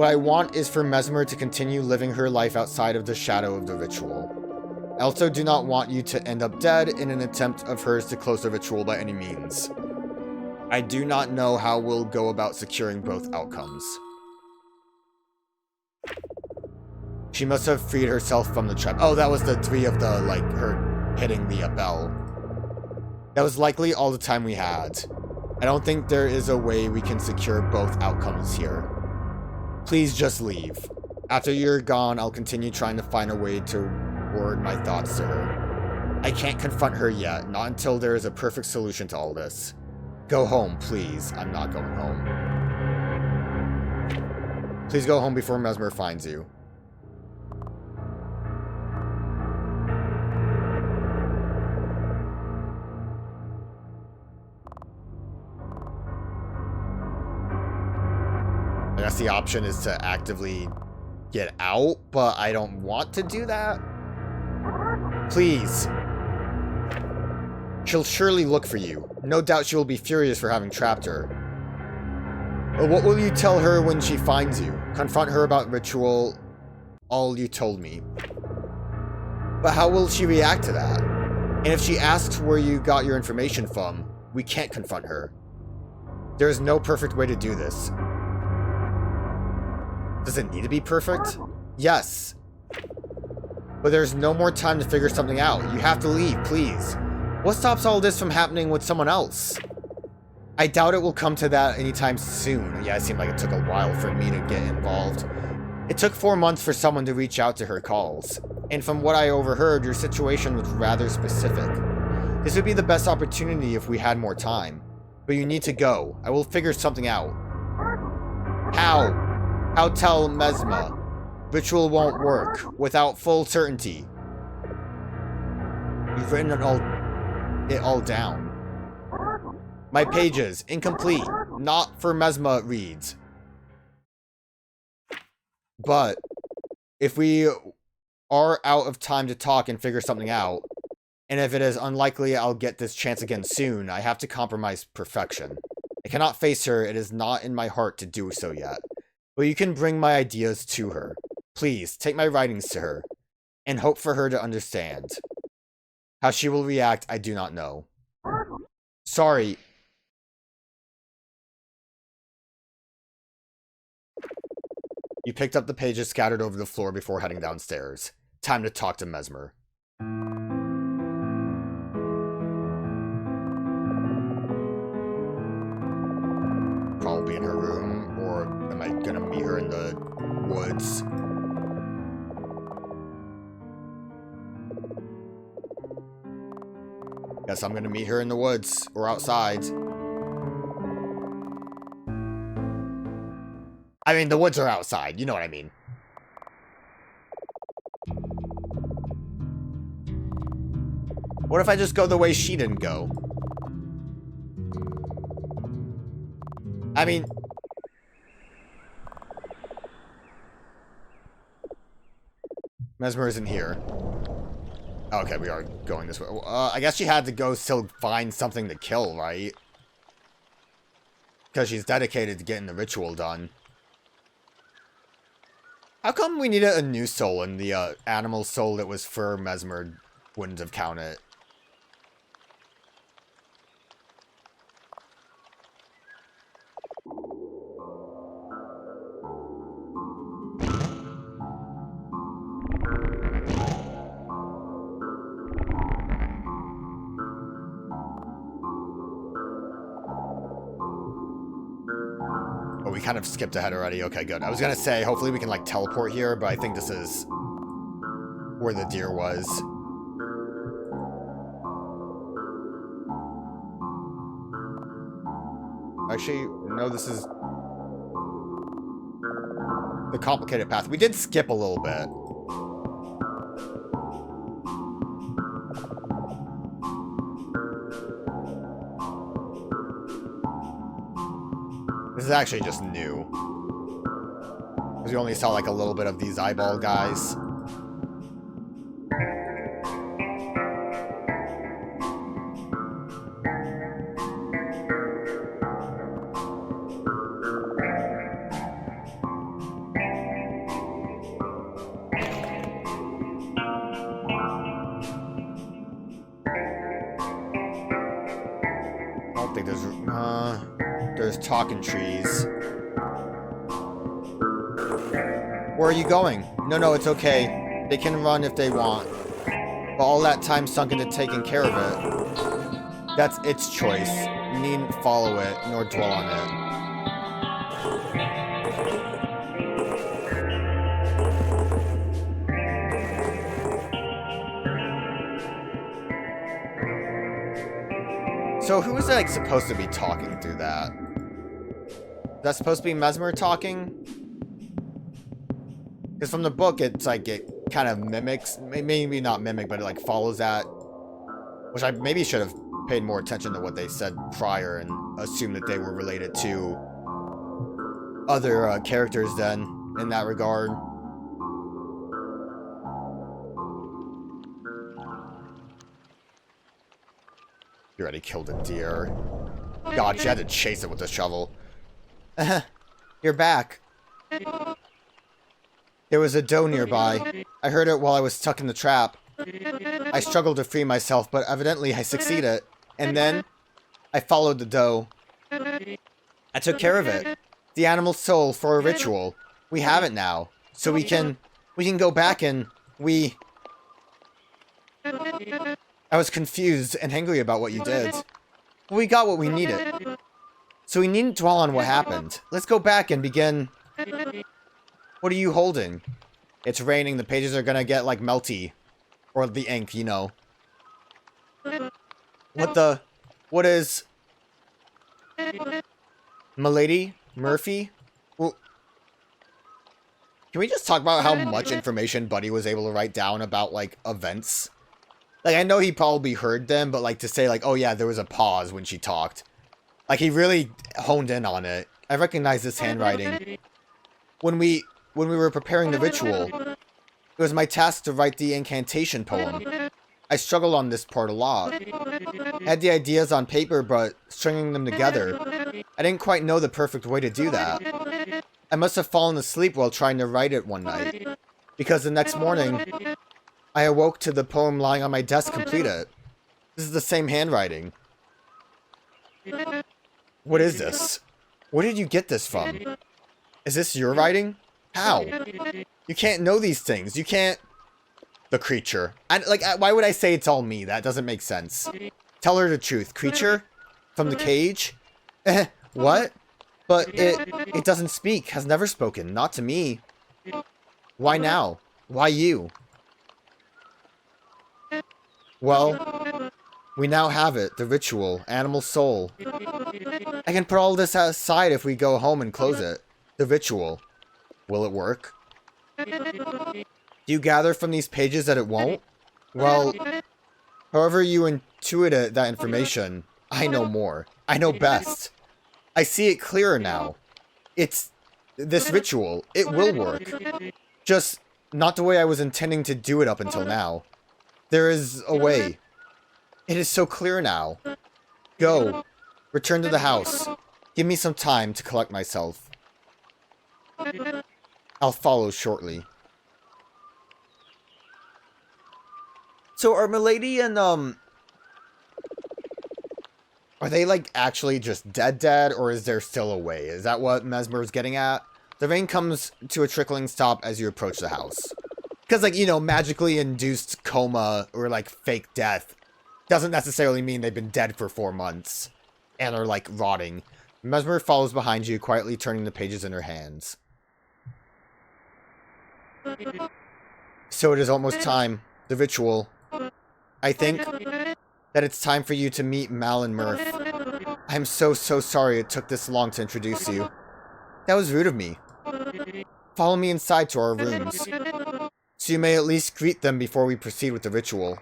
What I want is for Mesmer to continue living her life outside of the shadow of the ritual. I also do not want you to end up dead in an attempt of hers to close the ritual by any means. I do not know how we'll go about securing both outcomes. She must have freed herself from the trap. Oh, that was the three of the, like, her hitting the bell. That was likely all the time we had. I don't think there is a way we can secure both outcomes here. Please just leave. After you're gone, I'll continue trying to find a way to word my thoughts to her. I can't confront her yet, not until there is a perfect solution to all this. Go home, please. I'm not going home. Please go home before Mesmer finds you. I guess the option is to actively get out, but I don't want to do that. Please. She'll surely look for you. No doubt she will be furious for having trapped her. But what will you tell her when she finds you? Confront her about ritual, all you told me. But how will she react to that? And if she asks where you got your information from, we can't confront her. There is no perfect way to do this. Does it need to be perfect? Yes. But there's no more time to figure something out. You have to leave, please. What stops all this from happening with someone else? I doubt it will come to that anytime soon. Yeah, it seemed like it took a while for me to get involved. It took 4 months for someone to reach out to her calls. And from what I overheard, your situation was rather specific. This would be the best opportunity if we had more time. But you need to go. I will figure something out. How? How tell Mesma? Ritual won't work without full certainty. You've written it all down. My pages, incomplete, not for Mesma reads. But if we are out of time to talk and figure something out, and if it is unlikely I'll get this chance again soon, I have to compromise perfection. I cannot face her, it is not in my heart to do so yet. But you can bring my ideas to her. Please, take my writings to her, and hope for her to understand. How she will react, I do not know. Sorry. You picked up the pages scattered over the floor before heading downstairs. Time to talk to Mesmer. Probably in her room, or am I gonna meet her in the woods? Guess I'm gonna meet her in the woods, or outside. I mean, the woods are outside, you know what I mean. What if I just go the way she didn't go? I mean... Mesmer isn't here. Okay, we are going this way. I guess she had to go still find something to kill, right? Because she's dedicated to getting the ritual done. How come we needed a new soul and the animal soul that was for Mesmer wouldn't have counted? We kind of skipped ahead already. Okay, good. I was gonna say, hopefully we can, like, teleport here, but I think this is where the deer was. Actually, no, this is the complicated path. We did skip a little bit. This is actually just new. Because we only saw like a little bit of these eyeball guys. I don't think there's talking trees. Where are you going? No, it's okay. They can run if they want. But all that time sunk into taking care of it. That's its choice. You needn't follow it, nor dwell on it. So who is like supposed to be talking through that? Is that supposed to be Mesmer talking? Because from the book, it's like it kind of mimics, maybe not mimic, but it like follows that. Which I maybe should have paid more attention to what they said prior and assumed that they were related to other characters then, in that regard. You already killed a deer. God, you had to chase it with a shovel. You're back. There was a doe nearby. I heard it while I was stuck in the trap. I struggled to free myself, but evidently I succeeded. And then, I followed the doe. I took care of it. The animal's soul for a ritual. We have it now. So we can go back and I was confused and angry about what you did. But we got what we needed. So we needn't dwell on what happened. Let's go back and begin. What are you holding? It's raining. The pages are gonna get, like, melty. Or the ink, you know. What is... MALadie? MirphIE? Well, can we just talk about how much information Buddy was able to write down about, like, events? Like, I know he probably heard them, but, like, to say, like, oh yeah, there was a pause when she talked. Like, he really honed in on it. I recognize this handwriting. When we were preparing the ritual, it was my task to write the incantation poem. I struggled on this part a lot. I had the ideas on paper, but stringing them together, I didn't quite know the perfect way to do that. I must have fallen asleep while trying to write it one night, because the next morning, I awoke to the poem lying on my desk completed. This is the same handwriting. What is this? Where did you get this from? Is this your writing? How? You can't know these things. You can't... The creature. Why would I say it's all me? That doesn't make sense. Tell her the truth. Creature? From the cage? What? But it doesn't speak. Has never spoken. Not to me. Why now? Why you? Well, we now have it. The ritual. Animal soul. I can put all this aside if we go home and close it. The ritual. Will it work? Do you gather from these pages that it won't? Well, however you intuited that information, I know more. I know best. I see it clearer now. It's this ritual. It will work. Just not the way I was intending to do it up until now. There is a way. It is so clear now. Go. Return to the house. Give me some time to collect myself. I'll follow shortly. So are MALadie and, are they, like, actually just dead, or is there still a way? Is that what Mesmer is getting at? The rain comes to a trickling stop as you approach the house. Because, like, you know, magically induced coma or, like, fake death doesn't necessarily mean they've been dead for 4 months and are, like, rotting. Mesmer follows behind you, quietly turning the pages in her hands. So it is almost time. The ritual. I think that it's time for you to meet Mal and Mirth. I'm so sorry it took this long to introduce you. That was rude of me. Follow me inside to our rooms, so you may at least greet them before we proceed with the ritual.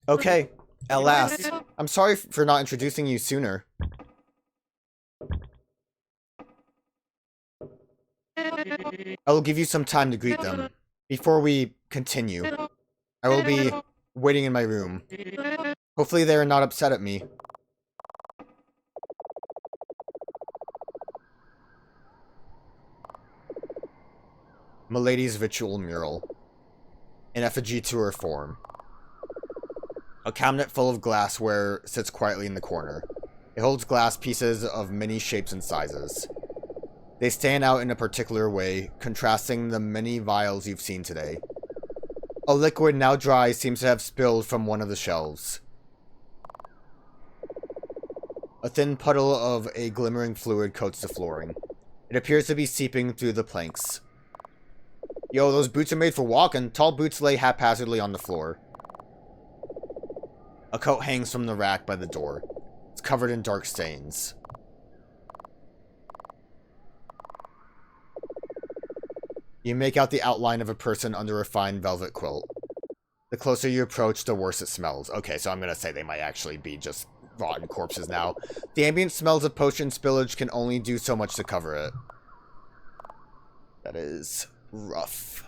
Okay, at last. I'm sorry for not introducing you sooner. I will give you some time to greet them. Before we continue, I will be waiting in my room. Hopefully they are not upset at me. MALadie's ritual mural. An effigy to her form. A cabinet full of glassware sits quietly in the corner. It holds glass pieces of many shapes and sizes. They stand out in a particular way, contrasting the many vials you've seen today. A liquid now dry seems to have spilled from one of the shelves. A thin puddle of a glimmering fluid coats the flooring. It appears to be seeping through the planks. Yo, those boots are made for walking. Tall boots lay haphazardly on the floor. A coat hangs from the rack by the door. It's covered in dark stains. You make out the outline of a person under a fine velvet quilt. The closer you approach, the worse it smells. Okay, so I'm gonna say they might actually be just rotten corpses now. The ambient smells of potion spillage can only do so much to cover it. That is rough.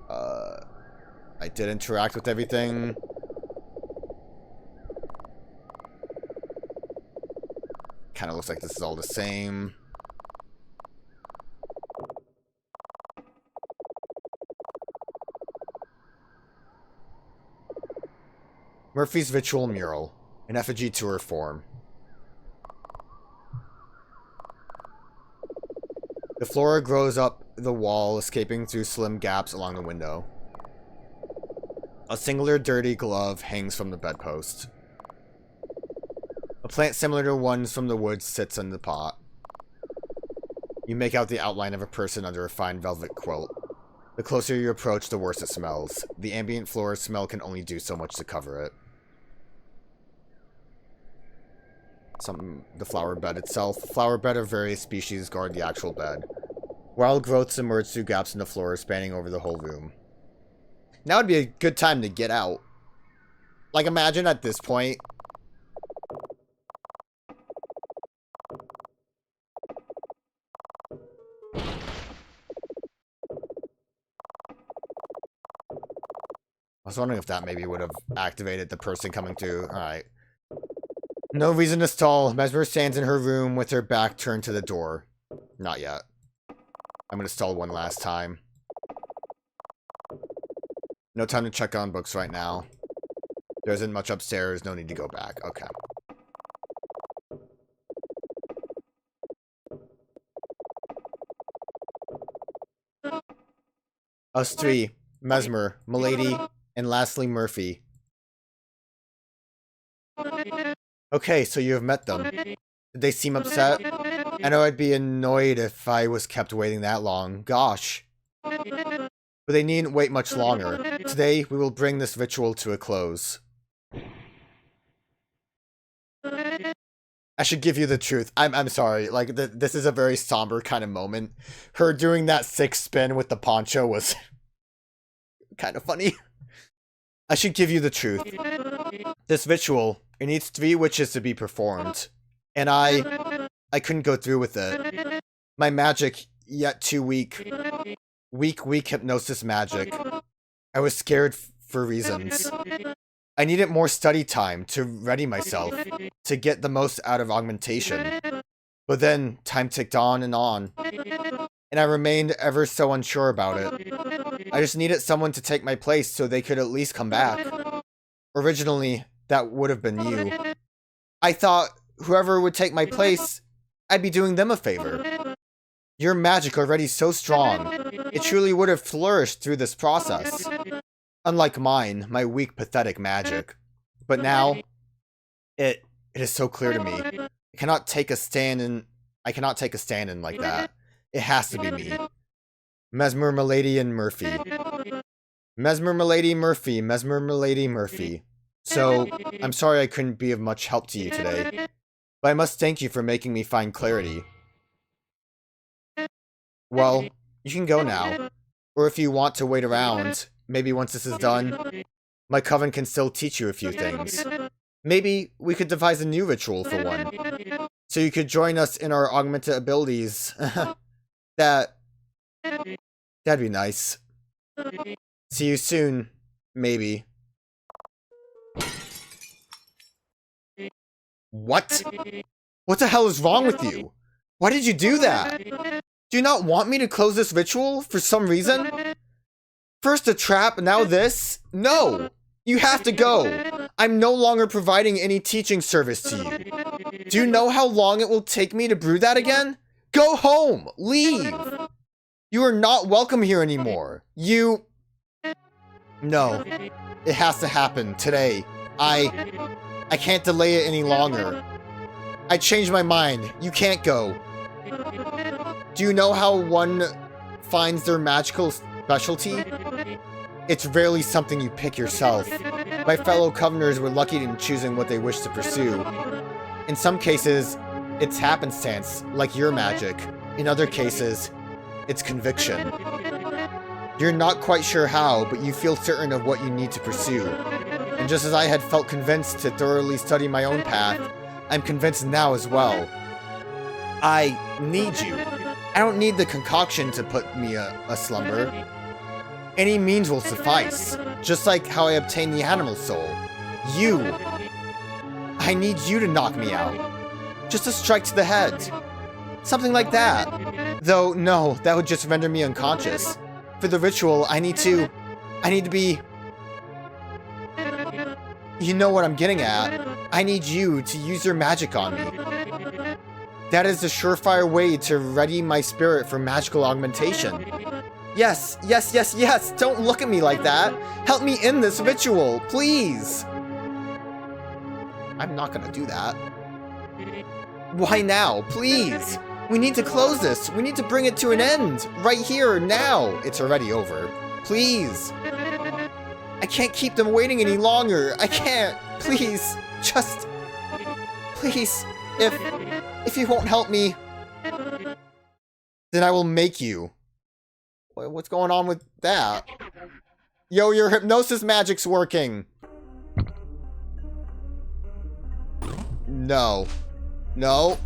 I did interact with everything. Kind of looks like this is all the same. MirphIE's ritual mural. An effigy to her form. The flora grows up the wall, escaping through slim gaps along the window. A singular dirty glove hangs from the bedpost. A plant similar to ones from the woods sits in the pot. You make out the outline of a person under a fine velvet quilt. The closer you approach, the worse it smells. The ambient flora smell can only do so much to cover it. The flower bed itself. Flower bed of various species guard the actual bed. Wild growths emerge through gaps in the floor, spanning over the whole room. Now would be a good time to get out. Like, imagine at this point. I was wondering if that maybe would have activated the person coming through. Alright. No reason to stall. Mesmer stands in her room with her back turned to the door. Not yet. I'm gonna stall one last time. No time to check on books right now. There isn't much upstairs, no need to go back. Okay. Us three. Mesmer, MALadie, and lastly MirphIE. Okay, so you have met them. Did they seem upset? I know I'd be annoyed if I was kept waiting that long. Gosh. But they needn't wait much longer. Today, we will bring this ritual to a close. I should give you the truth. I'm sorry. Like, this is a very somber kind of moment. Her doing that 6 spin with the poncho was kind of funny. I should give you the truth. This ritual, it needs 3 witches to be performed. And I couldn't go through with it. My magic, yet too weak. Weak hypnosis magic. I was scared for reasons. I needed more study time to ready myself, to get the most out of augmentation. But then, time ticked on, and I remained ever so unsure about it. I just needed someone to take my place so they could at least come back. Originally, that would have been you. I thought whoever would take my place, I'd be doing them a favor. Your magic already so strong, it truly would have flourished through this process. Unlike mine, my weak, pathetic magic. But now, it is so clear to me. I cannot take a stand in like that. It has to be me. MESmer MALadie and MirphIE. MESmer MALadie, MirphIE. MESmer MALadie, MirphIE. So, I'm sorry I couldn't be of much help to you today. But I must thank you for making me find clarity. Well, you can go now. Or if you want to wait around, maybe once this is done, my coven can still teach you a few things. Maybe we could devise a new ritual for one. So you could join us in our augmented abilities. That'd be nice. See you soon, maybe. What? What the hell is wrong with you? Why did you do that? Do you not want me to close this ritual for some reason? First a trap, now this? No! You have to go! I'm no longer providing any teaching service to you. Do you know how long it will take me to brew that again? Go home! Leave! You are not welcome here anymore. You... No. It has to happen today. I can't delay it any longer. I changed my mind. You can't go. Do you know how one finds their magical specialty? It's rarely something you pick yourself. My fellow Coveners were lucky in choosing what they wish to pursue. In some cases, it's happenstance, like your magic. In other cases, it's conviction. You're not quite sure how, but you feel certain of what you need to pursue. And just as I had felt convinced to thoroughly study my own path, I'm convinced now as well. I need you. I don't need the concoction to put me a slumber. Any means will suffice, just like how I obtained the animal soul. You. I need you to knock me out. Just a strike to the head. Something like that. Though, no, that would just render me unconscious. For the ritual, I need to be... You know what I'm getting at. I need you to use your magic on me. That is the surefire way to ready my spirit for magical augmentation. Yes, yes, yes, yes! Don't look at me like that! Help me in this ritual, please! I'm not gonna do that. Why now? Please! We need to close this! We need to bring it to an end! Right here, now! It's already over. Please! I can't keep them waiting any longer! I can't! Please! Just... Please! If you won't help me, then I will make you. What's going on with that? Yo, your hypnosis magic's working! No. No.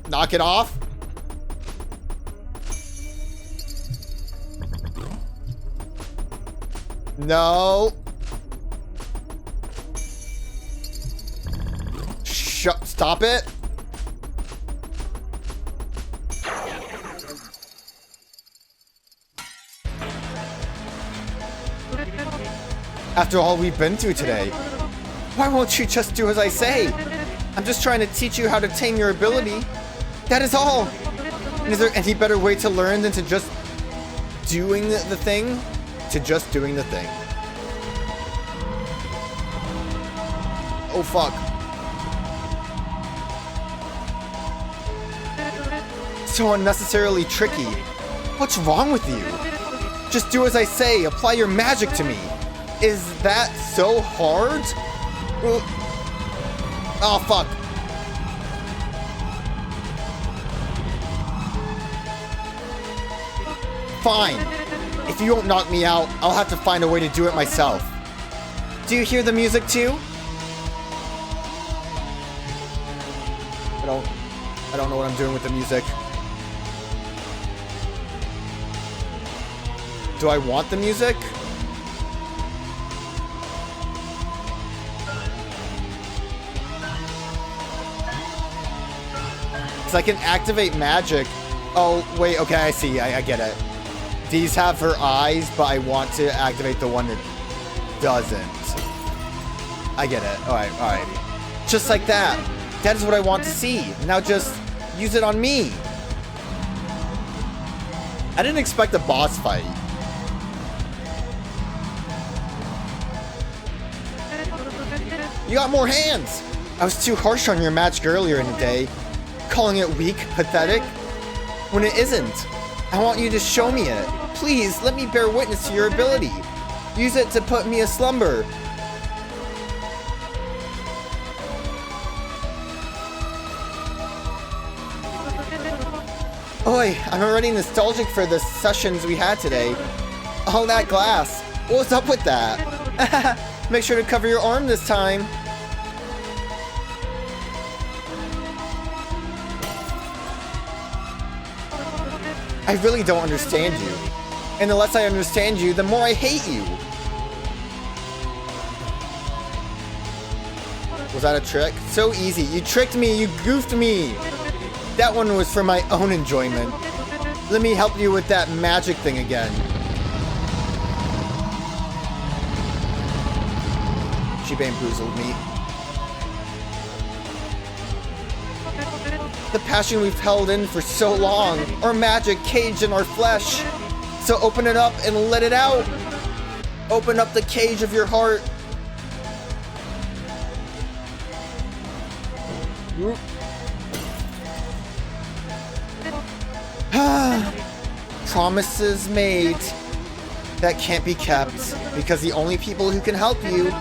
Knock it off. No. Stop it. After all we've been through today, why won't you just do as I say? I'm just trying to teach you how to tame your ability. That is all. And is there any better way to learn than to just doing the thing? To just doing the thing. Oh fuck. So unnecessarily tricky. What's wrong with you? Just do as I say. Apply your magic to me. Is that so hard? Oh, fuck. Fine. If you won't knock me out, I'll have to find a way to do it myself. Do you hear the music too? I don't know what I'm doing with the music. Do I want the music? I can activate magic. Oh, wait, okay, I see. I get it. These have her eyes, but I want to activate the one that doesn't. I get it. Alright, alright. Just like that. That is what I want to see. Now just use it on me. I didn't expect a boss fight. You got more hands! I was too harsh on your magic earlier in the day. Calling it weak, pathetic, when it isn't. I want you to show me it. Please, let me bear witness to your ability. Use it to put me aslumber. Oi, I'm already nostalgic for the sessions we had today. All that glass. What's up with that? Make sure to cover your arm this time. I really don't understand you. And the less I understand you, the more I hate you. Was that a trick? So easy. You tricked me. You goofed me. That one was for my own enjoyment. Let me help you with that magic thing again. She bamboozled me. The passion we've held in for so long. Our magic caged in our flesh. So open it up and let it out. Open up the cage of your heart. Promises made that can't be kept because the only people who can help you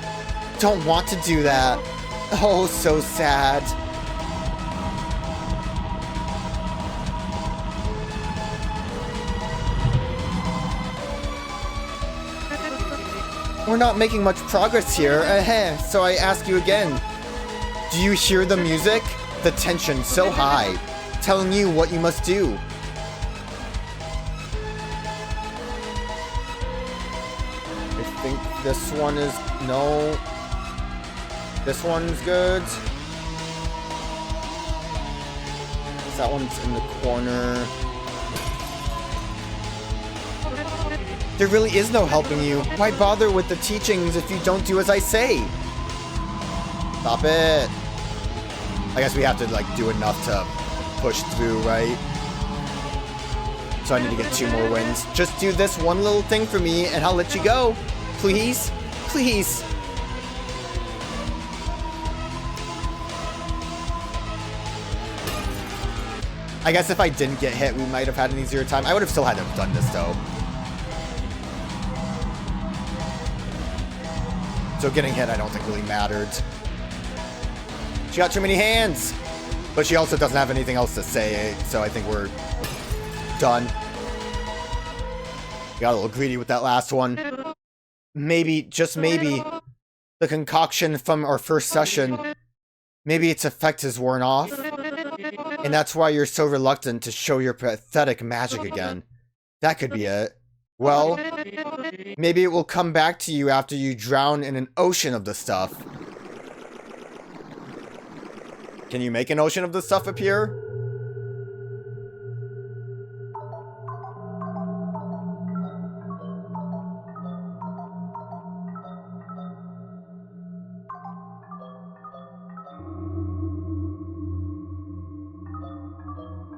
don't want to do that. Oh, so sad. We're not making much progress here, so I ask you again. Do you hear the music? The tension so high, telling you what you must do. I think this one is... no. This one's good. That one's in the corner. There really is no helping you. Why bother with the teachings if you don't do as I say? Stop it. I guess we have to, like, do enough to push through, right? So I need to get 2 more wins. Just do this one little thing for me and I'll let you go. Please? Please. I guess if I didn't get hit, we might have had an easier time. I would have still had to have done this, though. So getting hit, I don't think really mattered. She got too many hands. But she also doesn't have anything else to say, so I think we're done. Got a little greedy with that last one. Maybe, just maybe, the concoction from our first session, maybe its effect has worn off. And that's why you're so reluctant to show your pathetic magic again. That could be it. Well, maybe it will come back to you after you drown in an ocean of the stuff. Can you make an ocean of the stuff appear?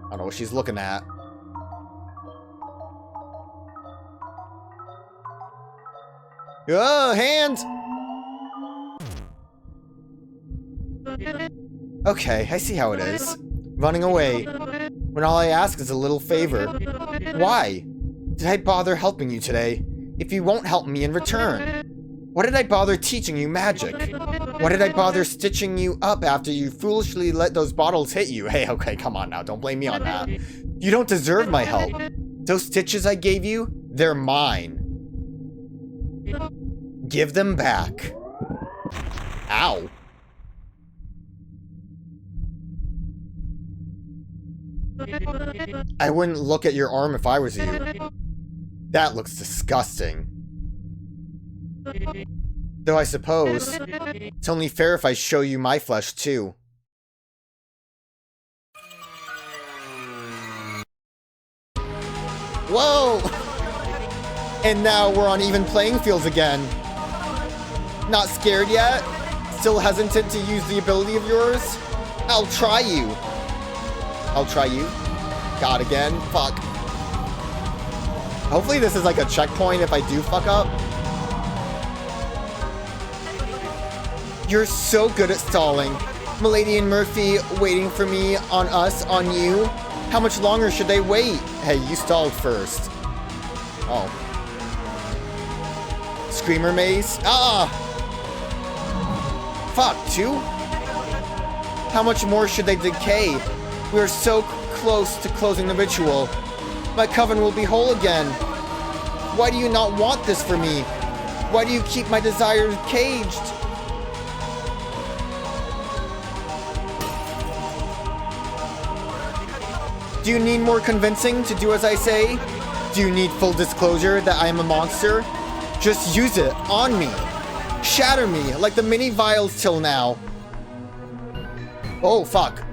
I don't know what she's looking at. Oh, hand! Okay, I see how it is. Running away. When all I ask is a little favor. Why? Did I bother helping you today? If you won't help me in return? Why did I bother teaching you magic? Why did I bother stitching you up after you foolishly let those bottles hit you? Hey, okay, come on now, don't blame me on that. You don't deserve my help. Those stitches I gave you, they're mine. Give them back. Ow. I wouldn't look at your arm if I was you. That looks disgusting. Though I suppose it's only fair if I show you my flesh too. Whoa! And now we're on even playing fields again. Not scared yet? Still hesitant to use the ability of yours? I'll try you. I'll try you. God again. Fuck. Hopefully this is like a checkpoint if I do fuck up. You're so good at stalling. MALadie and MirphIE waiting for me, on us, on you. How much longer should they wait? Hey, you stalled first. Oh. Screamer maze? Ah! Fuck, 2? How much more should they decay? We are so close to closing the ritual. My coven will be whole again. Why do you not want this for me? Why do you keep my desires caged? Do you need more convincing to do as I say? Do you need full disclosure that I am a monster? Just use it on me. Shatter me like the mini vials till now. Oh, fuck.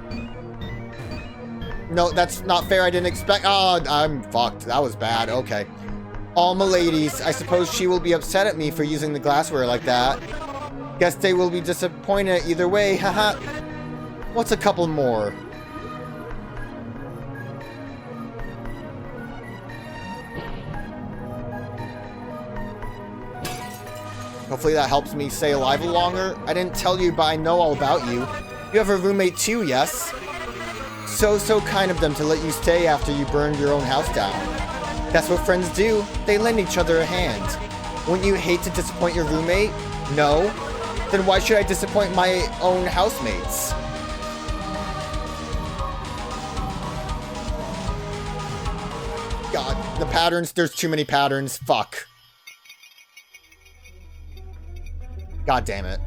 No, that's not fair. I didn't expect... Oh, I'm fucked. That was bad. Okay. All my ladies, I suppose she will be upset at me for using the glassware like that. Guess they will be disappointed either way, haha. What's a couple more? Hopefully that helps me stay alive longer. I didn't tell you, but I know all about you. You have a roommate too, yes? So kind of them to let you stay after you burned your own house down. That's what friends do. They lend each other a hand. Wouldn't you hate to disappoint your roommate? No? Then why should I disappoint my own housemates? God, the patterns, there's too many patterns. Fuck. God damn it.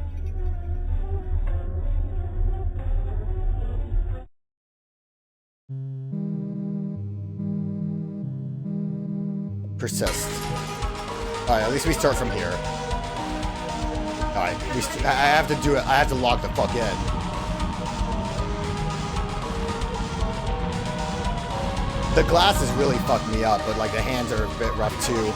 Persist. Alright, at least we start from here. Alright, I have to do it. I have to log the fuck in. The glasses really fucked me up, but like the hands are a bit rough too.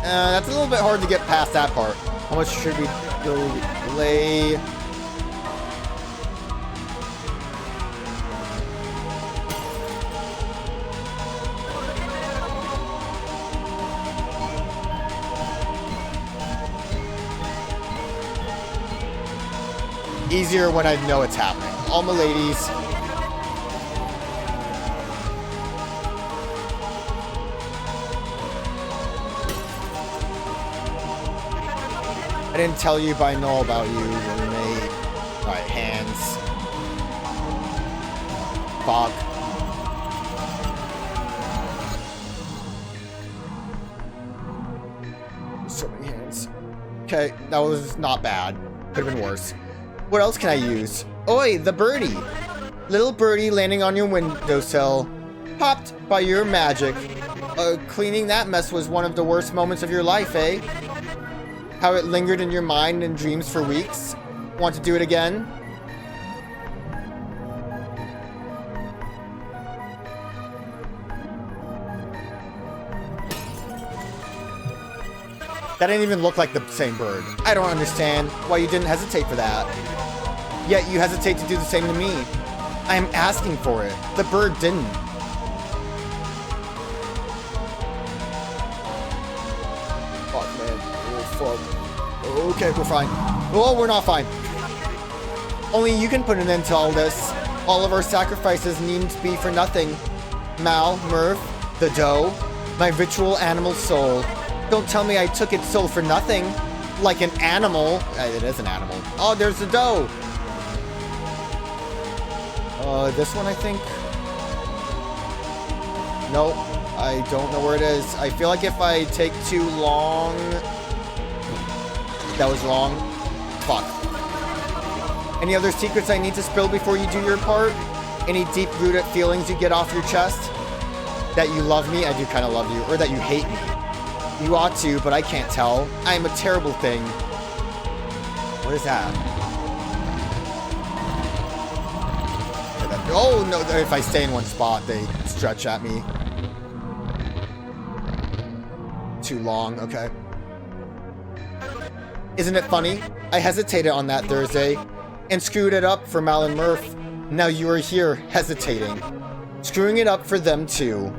That's a little bit hard to get past that part. How much should we delay? Easier when I know it's happening. All my ladies. I didn't tell you, but I know about you, roommate. Alright, hands. Fuck. So many hands. Okay, that was not bad. Could have been worse. What else can I use? Oi, the birdie! Little birdie landing on your windowsill. Popped by your magic. Cleaning that mess was one of the worst moments of your life, eh? How it lingered in your mind and dreams for weeks? Want to do it again? That didn't even look like the same bird. I don't understand why you didn't hesitate for that. Yet you hesitate to do the same to me. I am asking for it. The bird didn't. Fuck, man. Oh, fuck. Okay, we're fine. Oh, we're not fine. Only you can put an end to all this. All of our sacrifices needn't be for nothing. Mal, Mirth, the doe, my ritual animal soul. Don't tell me I took its soul for nothing. Like an animal. It is an animal. Oh, there's the doe. This one, I think. Nope. I don't know where it is. I feel like if I take too long... That was wrong. Fuck. Any other secrets I need to spill before you do your part? Any deep-rooted feelings you get off your chest? That you love me? I do kind of love you. Or that you hate me? You ought to, but I can't tell. I am a terrible thing. What is that? Oh, no, if I stay in one spot, they stretch at me. Too long, okay. Isn't it funny? I hesitated on that Thursday and screwed it up for Mal and Mirth. Now you are here, hesitating. Screwing it up for them, too.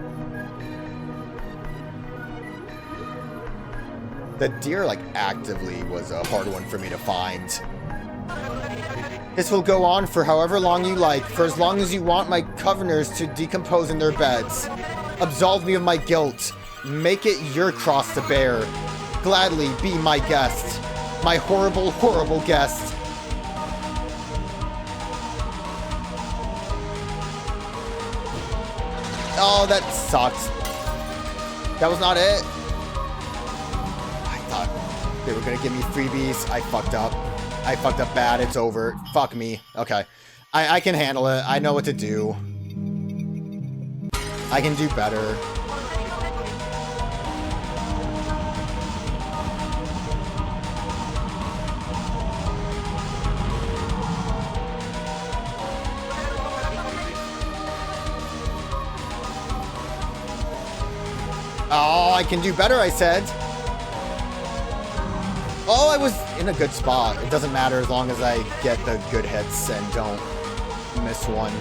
The deer, like, actively was a hard one for me to find. This will go on for however long you like, for as long as you want my coveners to decompose in their beds. Absolve me of my guilt. Make it your cross to bear. Gladly be my guest. My horrible, horrible guest. Oh, that sucks. That was not it. I thought they were gonna give me freebies. I fucked up. I fucked up bad. It's over. Fuck me. Okay. I can handle it. I know what to do. I can do better. Oh, I can do better, I said. Oh, I was in a good spot. It doesn't matter as long as I get the good hits and don't miss one.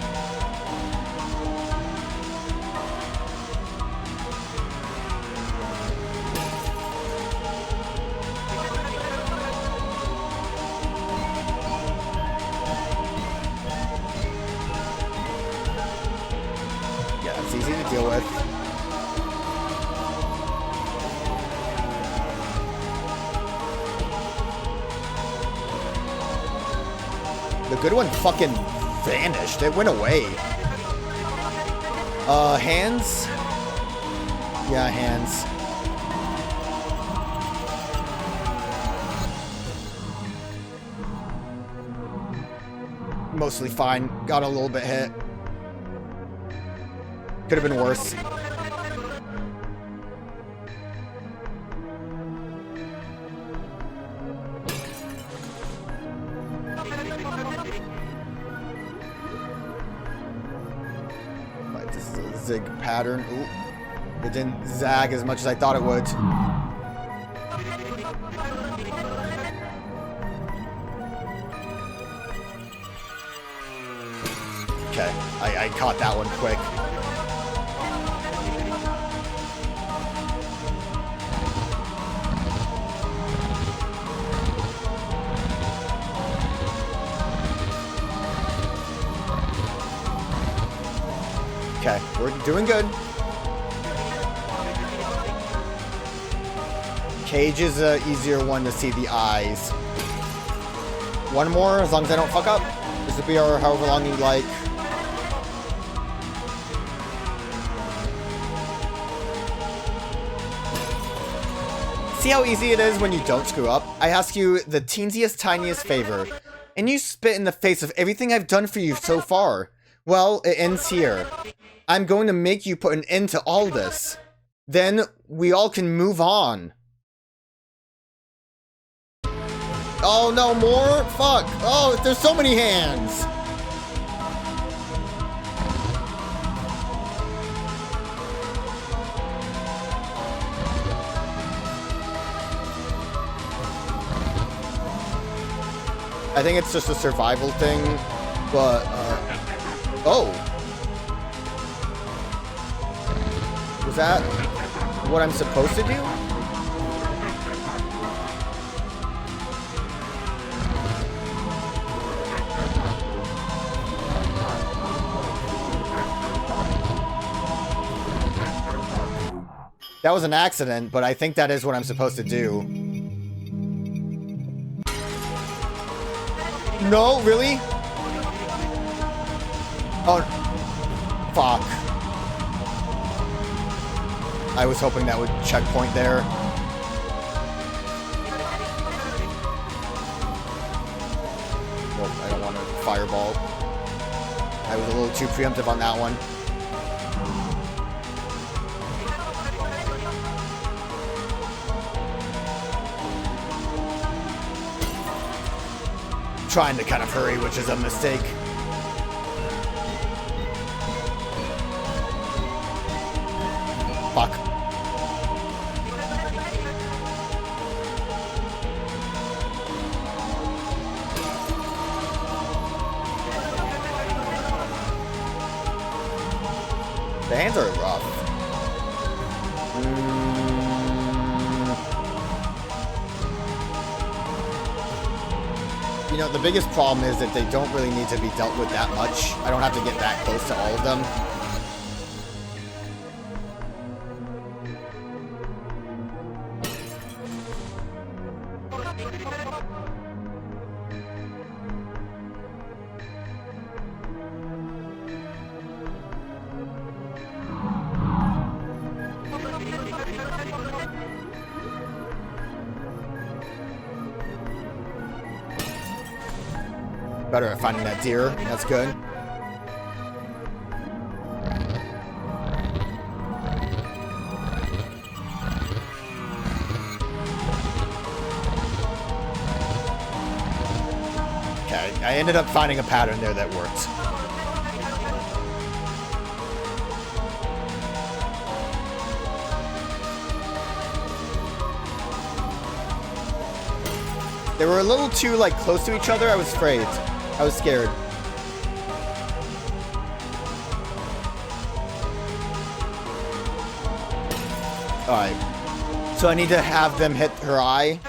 Yeah, it's easy to deal with. The good one fucking vanished. It went away. Hands? Yeah, hands. Mostly fine. Got a little bit hit. Could have been worse. Zig pattern. Ooh. It didn't zag as much as I thought it would. Okay, I caught that one quick. Okay, we're doing good. Cage is an easier one to see the eyes. One more, as long as I don't fuck up. This will be our however long you like. See how easy it is when you don't screw up? I ask you the teensiest, tiniest favor, and you spit in the face of everything I've done for you so far. Well, it ends here. I'm going to make you put an end to all this. Then we all can move on. Oh no, more? Fuck. Oh, there's so many hands. I think it's just a survival thing, but, oh. Was that what I'm supposed to do? That was an accident, but I think that is what I'm supposed to do. No, really? Oh, fuck. I was hoping that would checkpoint there. Nope, I don't want to fireball. I was a little too preemptive on that one. Trying to kind of hurry, which is a mistake. Fuck. The hands are rough. You know, the biggest problem is that they don't really need to be dealt with that much. I don't have to get that close to all of them. Better at finding that deer. That's good. Okay, I ended up finding a pattern there that worked. They were a little too, like, close to each other. I was afraid. I was scared. Alright. So I need to have them hit her eye.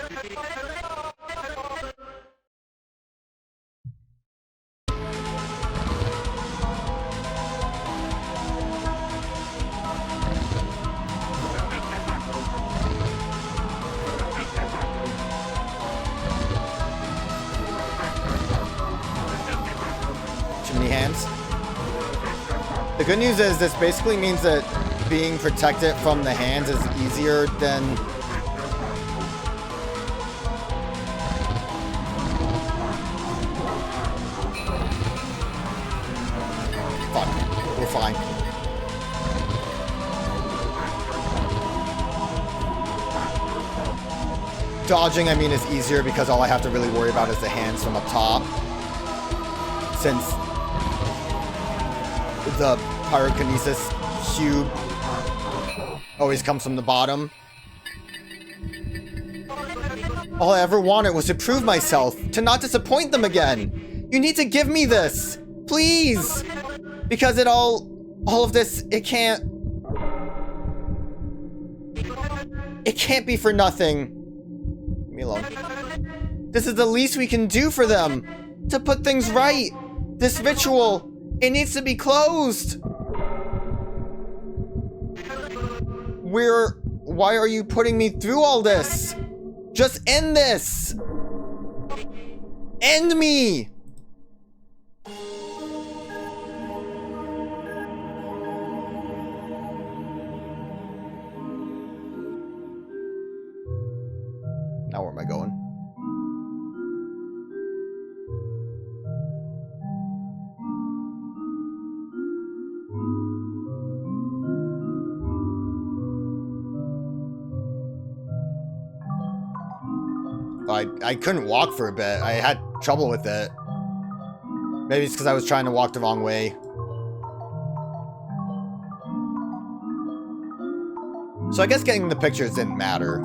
The good news is this basically means that being protected from the hands is easier than... Fuck. We're fine. Dodging, I mean, is easier because all I have to really worry about is the hands from up top. Since the pyrokinesis cube always comes from the bottom. All I ever wanted was to prove myself, to not disappoint them again. You need to give me this, please, because all of this, it can't be for nothing. Leave me alone. This is the least we can do for them, to put things right. This ritual, it needs to be closed. Why are you putting me through all this? Just end this. End me. Now where am I going? I couldn't walk for a bit. I had trouble with it. Maybe it's because I was trying to walk the wrong way. So I guess getting the pictures didn't matter.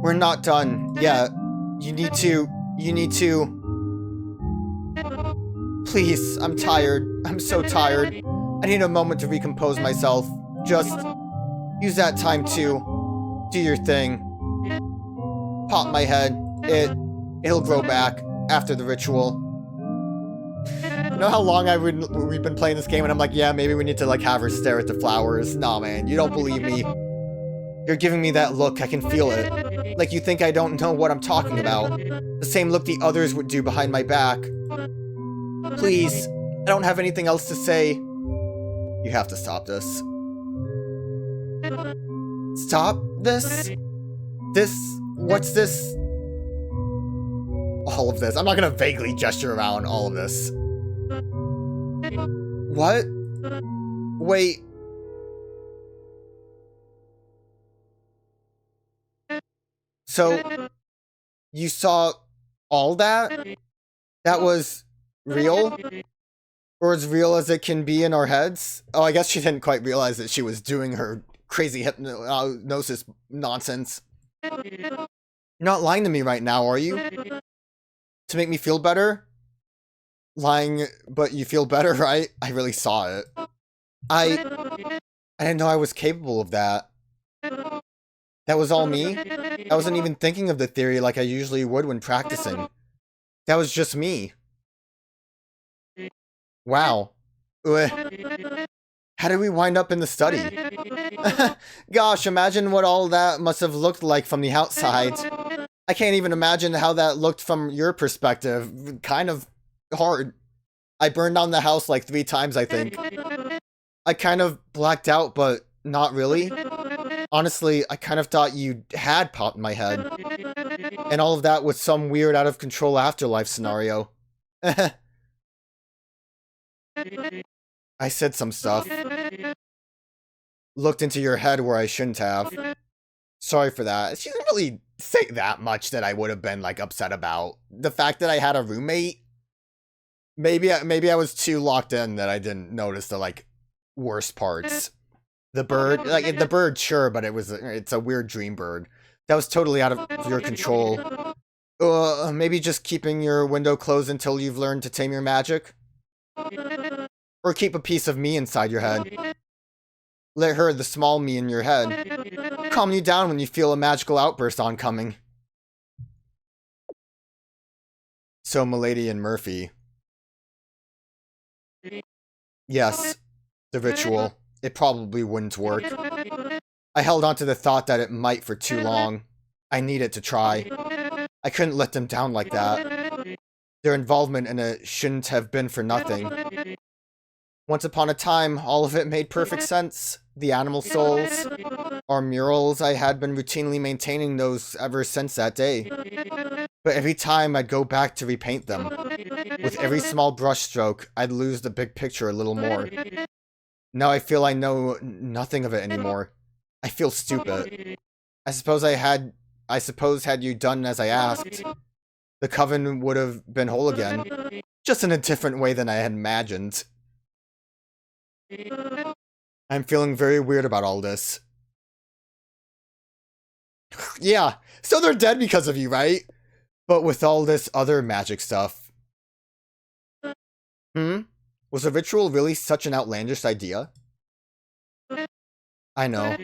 We're not done yet. You need to... Please, I'm tired. I'm so tired. I need a moment to recompose myself. Just use that time to do your thing. Pop my head. It'll grow back after the ritual. You know how long we've been playing this game and I'm like, yeah, maybe we need to like have her stare at the flowers. Nah, man, you don't believe me. You're giving me that look. I can feel it. Like you think I don't know what I'm talking about. The same look the others would do behind my back. Please, I don't have anything else to say. You have to stop this. Stop this? What's this? All of this. I'm not gonna vaguely gesture around all of this. What? Wait. So, you saw all that? That was real? Or as real as it can be in our heads? Oh, I guess she didn't quite realize that she was doing her crazy hypnosis nonsense. You're not lying to me right now, are you? To make me feel better? Lying, but you feel better, right? I really saw it. I didn't know I was capable of that. That was all me? I wasn't even thinking of the theory like I usually would when practicing. That was just me. Wow. How did we wind up in the study? Gosh, imagine what all that must have looked like from the outside. I can't even imagine how that looked from your perspective. Kind of hard. I burned down the house like 3 times, I think. I kind of blacked out, but not really. Honestly, I kind of thought you had popped in my head. And all of that was some weird out-of-control afterlife scenario. I said some stuff. Looked into your head where I shouldn't have. Sorry for that. She didn't really say that much that I would have been, like, upset about. The fact that I had a roommate Maybe I was too locked in that I didn't notice the, like, worst parts. The bird, like, the bird, sure, but it's a weird dream bird. That was totally out of your control. Maybe just keeping your window closed until you've learned to tame your magic? Or keep a piece of me inside your head. Let her, the small me in your head, calm you down when you feel a magical outburst oncoming. So, MALadie and MirphIE. Yes, the ritual. It probably wouldn't work. I held on to the thought that it might for too long. I needed to try. I couldn't let them down like that. Their involvement in it shouldn't have been for nothing. Once upon a time, all of it made perfect sense. The animal souls, our murals, I had been routinely maintaining those ever since that day. But every time I'd go back to repaint them. With every small brush stroke, I'd lose the big picture a little more. Now I feel I know nothing of it anymore. I feel stupid. I suppose had you done as I asked, the coven would have been whole again. Just in a different way than I had imagined. I'm feeling very weird about all this. Yeah, so they're dead because of you, right? But with all this other magic stuff. Was a ritual really such an outlandish idea? I know.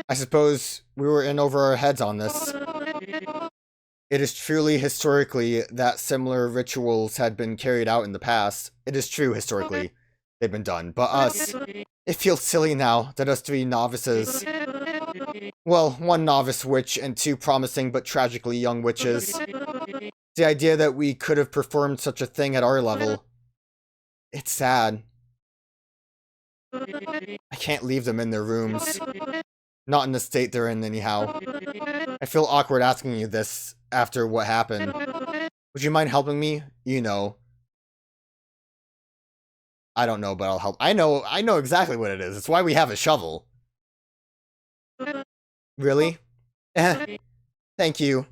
I suppose we were in over our heads on this. It is truly historically that similar rituals had been carried out in the past. It is true historically they've been done. But us, it feels silly now that us 3 novices, well, 1 novice witch and 2 promising but tragically young witches, the idea that we could have performed such a thing at our level. It's sad. I can't leave them in their rooms. Not in the state they're in anyhow. I feel awkward asking you this after what happened. Would you mind helping me? You know. I don't know, but I'll help. I know exactly what it is. It's why we have a shovel. Really? Thank you.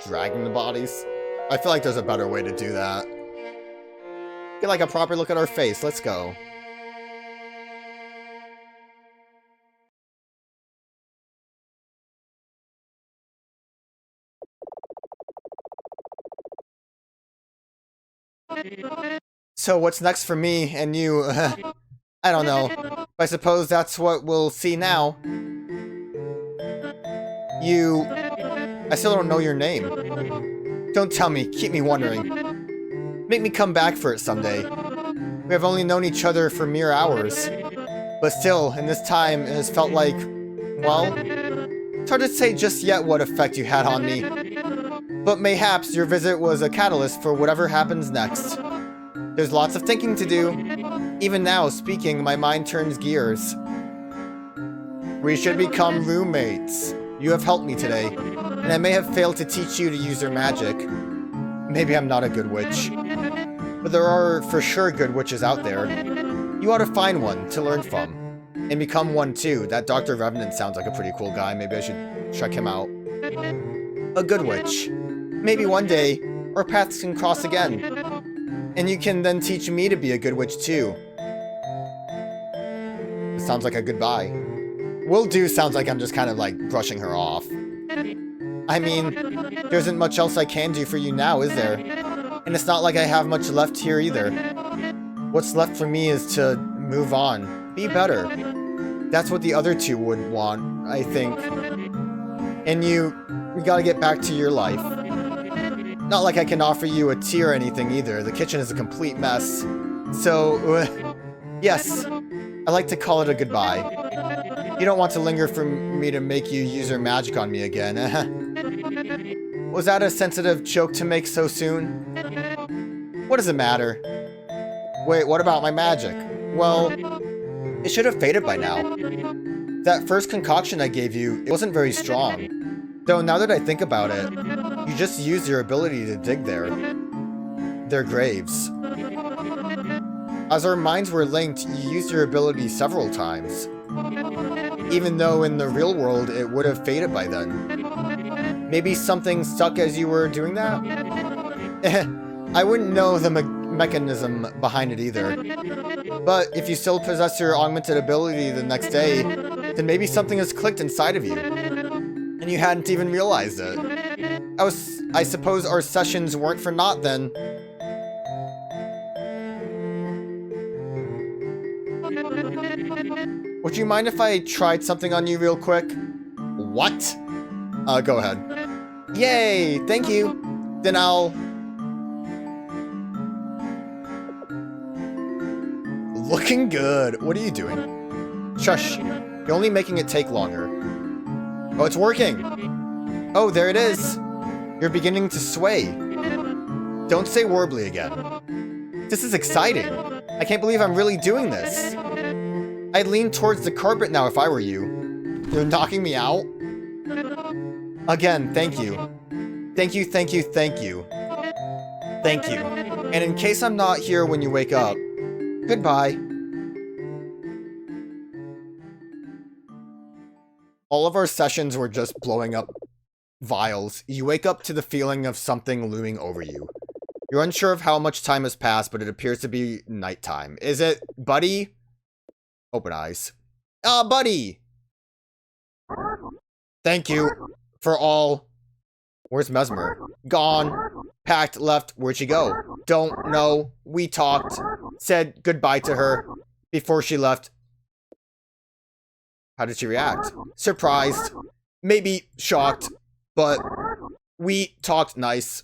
Dragging the bodies. I feel like there's a better way to do that. Get like a proper look at our face. Let's go. So what's next for me and you? I don't know. I suppose that's what we'll see now. I still don't know your name. Don't tell me. Keep me wondering. Make me come back for it someday. We have only known each other for mere hours. But still, in this time, it has felt like, well, it's hard to say just yet what effect you had on me. But mayhaps your visit was a catalyst for whatever happens next. There's lots of thinking to do. Even now, speaking, my mind turns gears. We should become roommates. You have helped me today, and I may have failed to teach you to use your magic. Maybe I'm not a good witch. But there are for sure good witches out there. You ought to find one to learn from. And become one too. That Dr. Revenant sounds like a pretty cool guy. Maybe I should check him out. A good witch. Maybe one day, our paths can cross again. And you can then teach me to be a good witch too. It sounds like a goodbye. Will do sounds like I'm just kind of like brushing her off. I mean, there isn't much else I can do for you now, is there? And it's not like I have much left here either. What's left for me is to move on. Be better. That's what the other 2 would want, I think. And we gotta get back to your life. Not like I can offer you a tea or anything either. The kitchen is a complete mess. So, Yes, I like to call it a goodbye. You don't want to linger for me to make you use your magic on me again. Was that a sensitive joke to make so soon? What does it matter? Wait, what about my magic? Well, it should have faded by now. That first concoction I gave you, it wasn't very strong. Though now that I think about it, you just used your ability to dig their graves. As our minds were linked, you used your ability several times. Even though in the real world, it would have faded by then. Maybe something stuck as you were doing that? I wouldn't know the mechanism behind it either. But if you still possess your augmented ability the next day, then maybe something has clicked inside of you. And you hadn't even realized it. I suppose our sessions weren't for naught then. Would you mind if I tried something on you real quick? What? Go ahead. Yay! Thank you! Then I'll... Looking good! What are you doing? Shush! You're only making it take longer. Oh, it's working! Oh, there it is! You're beginning to sway. Don't say warbly again. This is exciting! I can't believe I'm really doing this! I'd lean towards the carpet now if I were you. You're knocking me out? Again, thank you. Thank you, thank you, thank you. Thank you. And in case I'm not here when you wake up, goodbye. All of our sessions were just blowing up vials. You wake up to the feeling of something looming over you. You're unsure of how much time has passed, but it appears to be nighttime. Is it, buddy? Open eyes. Buddy! Thank you for all. Where's Mesmer? Gone. Packed, left. Where'd she go? Don't know. We talked. Said goodbye to her before she left. How did she react? Surprised. Maybe shocked. But we talked nice.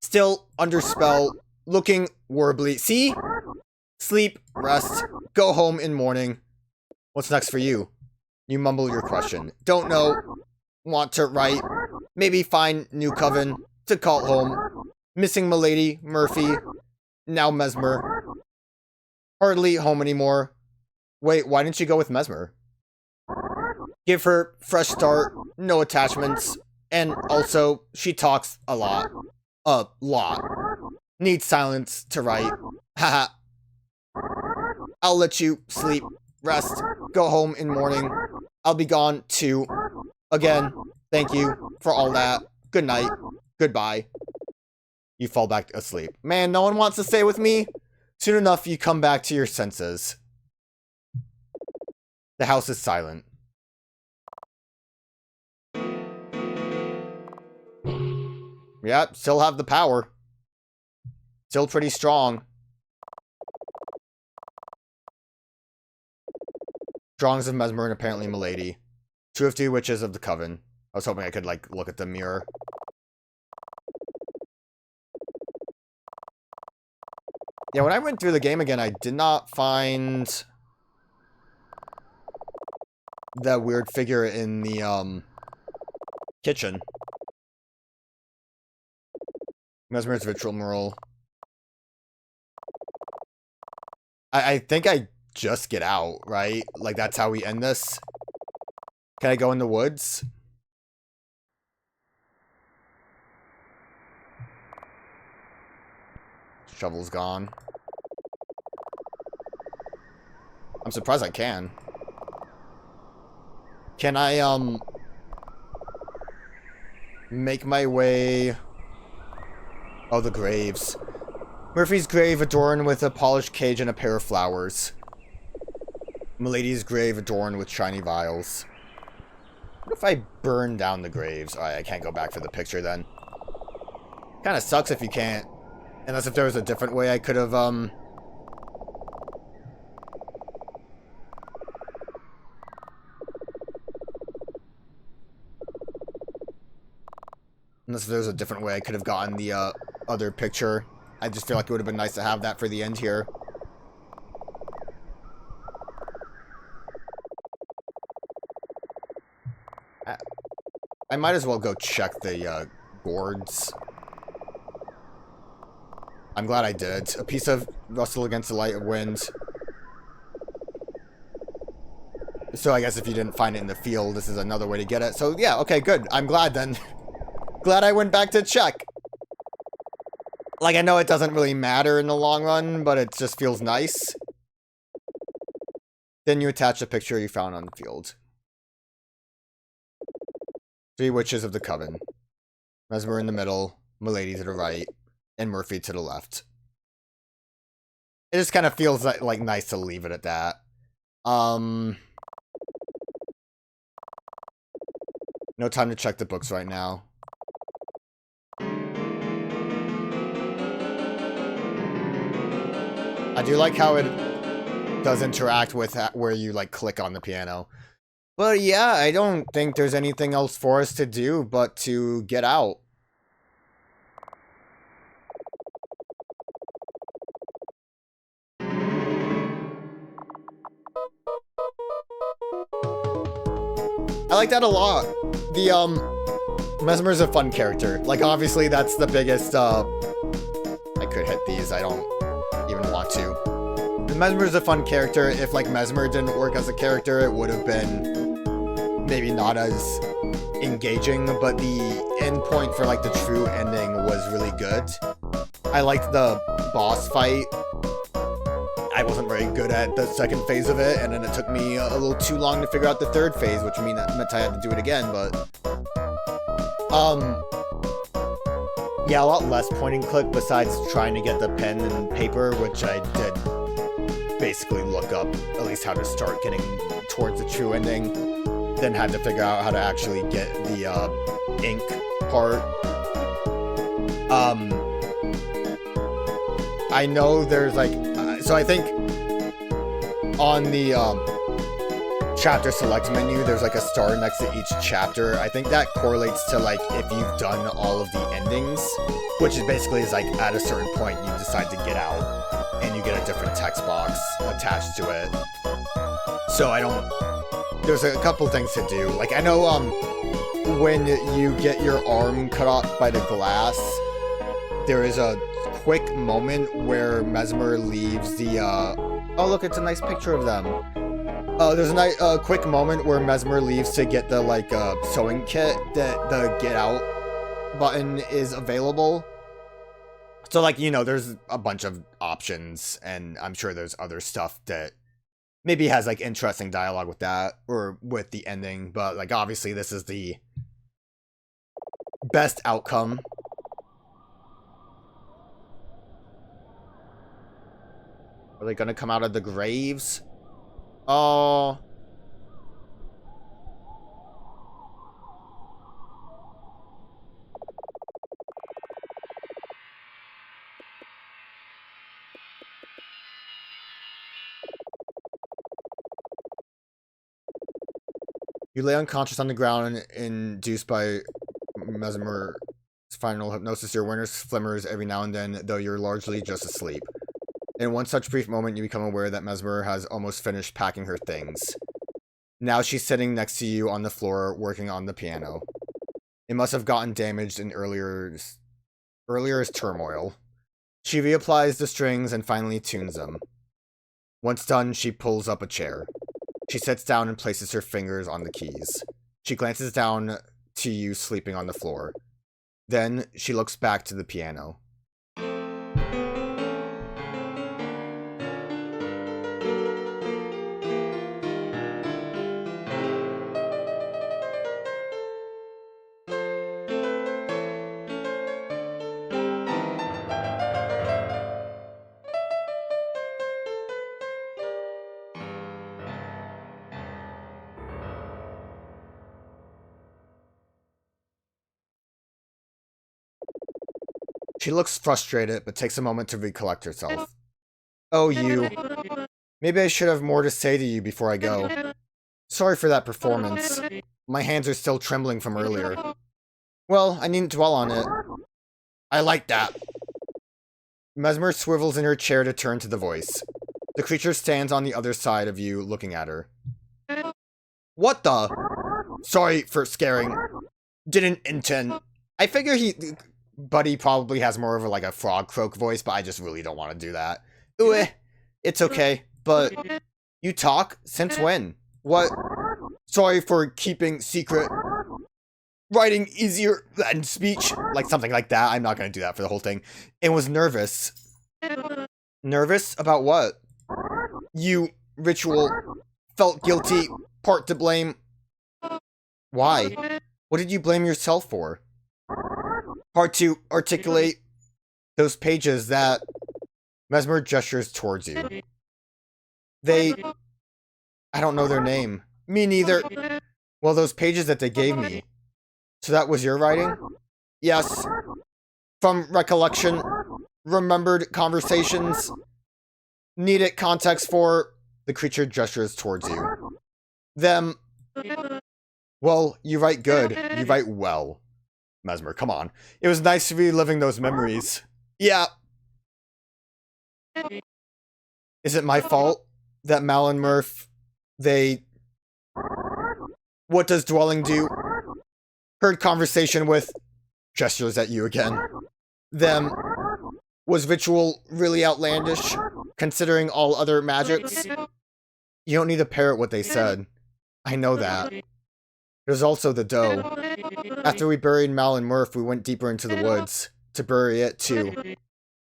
Still under spell. Looking warbly. See? Sleep. Rest. Go home in morning. What's next for you? You mumble your question. Don't know. Want to write. Maybe find new coven to call home. Missing MALadie, MirphIE. Now Mesmer. Hardly home anymore. Wait, why didn't you go with Mesmer? Give her fresh start. No attachments. And also, she talks a lot. A lot. Needs silence to write. Haha. I'll let you sleep, rest, go home in morning. I'll be gone too. Again, thank you for all that. Good night. Goodbye. You fall back asleep. Man, no one wants to stay with me? Soon enough, you come back to your senses. The house is silent. Yep, still have the power. Still pretty strong. Drawings of Mesmer and apparently MALadie. 2 of 2 witches of the coven. I was hoping I could, like, look at the mirror. Yeah, when I went through the game again, I did not find that weird figure in the, kitchen. Mesmer's ritual mural. I think I just get out, right? Like, that's how we end this. Can I go in the woods? Shovel's gone. I'm surprised I can. Can I, make my way... Oh, the graves. MirphIE's grave adorned with a polished cage and a pair of flowers. MALadie's grave adorned with shiny vials. What if I burn down the graves? Alright, I can't go back for the picture then. Kinda sucks if you can't. Unless if there was a different way I could have, Unless there was a different way I could have gotten the, other picture. I just feel like it would have been nice to have that for the end here. I might as well go check the gourds. I'm glad I did. A piece of rustle against the light of wind. So I guess if you didn't find it in the field, this is another way to get it. So yeah, okay, good. I'm glad then. Glad I went back to check. Like, I know it doesn't really matter in the long run, but it just feels nice. Then you attach a picture you found on the field. 3 witches of the coven. Mesmer in the middle, MALadie to the right, and MirphIE to the left. It just kind of feels like nice to leave it at that. No time to check the books right now. I do like how it does interact with where you, like, click on the piano. But yeah, I don't think there's anything else for us to do but to get out. I like that a lot. The, Mesmer's a fun character. Like, obviously, that's the biggest, I could hit these, I don't even want to. Mesmer's a fun character. If, like, Mesmer didn't work as a character, it would have been maybe not as engaging, but the end point for, like, the true ending was really good. I liked the boss fight. I wasn't very good at the second phase of it, and then it took me a little too long to figure out the third phase, which meant I had to do it again, but... yeah, a lot less point and click besides trying to get the pen and paper, which I did basically look up at least how to start getting towards the true ending, then had to figure out how to actually get the ink part. I know there's like... so I think on the chapter select menu, there's like a star next to each chapter. I think that correlates to like if you've done all of the endings, which is basically is like at a certain point you decide to get out and you get a different text box attached to it. So I don't... there's a couple things to do. Like I know when you get your arm cut off by the glass, there is a quick moment where Mesmer leaves the, oh look, it's a nice picture of them. There's a nice, quick moment where Mesmer leaves to get the, like, sewing kit that the get out button is available. So, like, you know, there's a bunch of options, and I'm sure there's other stuff that maybe has, like, interesting dialogue with that, or with the ending, but, like, obviously this is the best outcome. Are they gonna come out of the graves? Oh. You lay unconscious on the ground, induced by Mesmer's final hypnosis. Your awareness flimmers every now and then, though you're largely just asleep. In one such brief moment, you become aware that Mesmer has almost finished packing her things. Now she's sitting next to you on the floor, working on the piano. It must have gotten damaged in earlier's turmoil. She reapplies the strings and finally tunes them. Once done, she pulls up a chair. She sits down and places her fingers on the keys. She glances down to you sleeping on the floor. Then, she looks back to the piano. She looks frustrated, but takes a moment to recollect herself. Oh, you. Maybe I should have more to say to you before I go. Sorry for that performance. My hands are still trembling from earlier. Well, I needn't dwell on it. I like that. Mesmer swivels in her chair to turn to the voice. The creature stands on the other side of you, looking at her. What the? Sorry for scaring. Didn't intend... I figure Buddy probably has more of a frog croak voice, but I just really don't want to do that. Ooh, it's okay, but you talk? Since when? What? Sorry for keeping secret. Writing easier than speech. Like something like that. I'm not going to do that for the whole thing. And was nervous. Nervous? About what? You, ritual, felt guilty, part to blame. Why? What did you blame yourself for? Hard to articulate. Those pages that Mesmer gestures towards you. They... I don't know their name. Me neither. Well, those pages that they gave me. So that was your writing? Yes. From recollection, remembered conversations, needed context for... The creature gestures towards you. Them. Well, you write good. You write well. Mesmer, come on. It was nice to be reliving those memories. Yeah. Is it my fault that Mal and Mirph, they... What does dwelling do? Heard conversation with... Gestures at you again. Them. Was ritual really outlandish, considering all other magics? You don't need to parrot what they said. I know that. There's also the doe. After we buried Mal and Mirph, we went deeper into the woods to bury it too.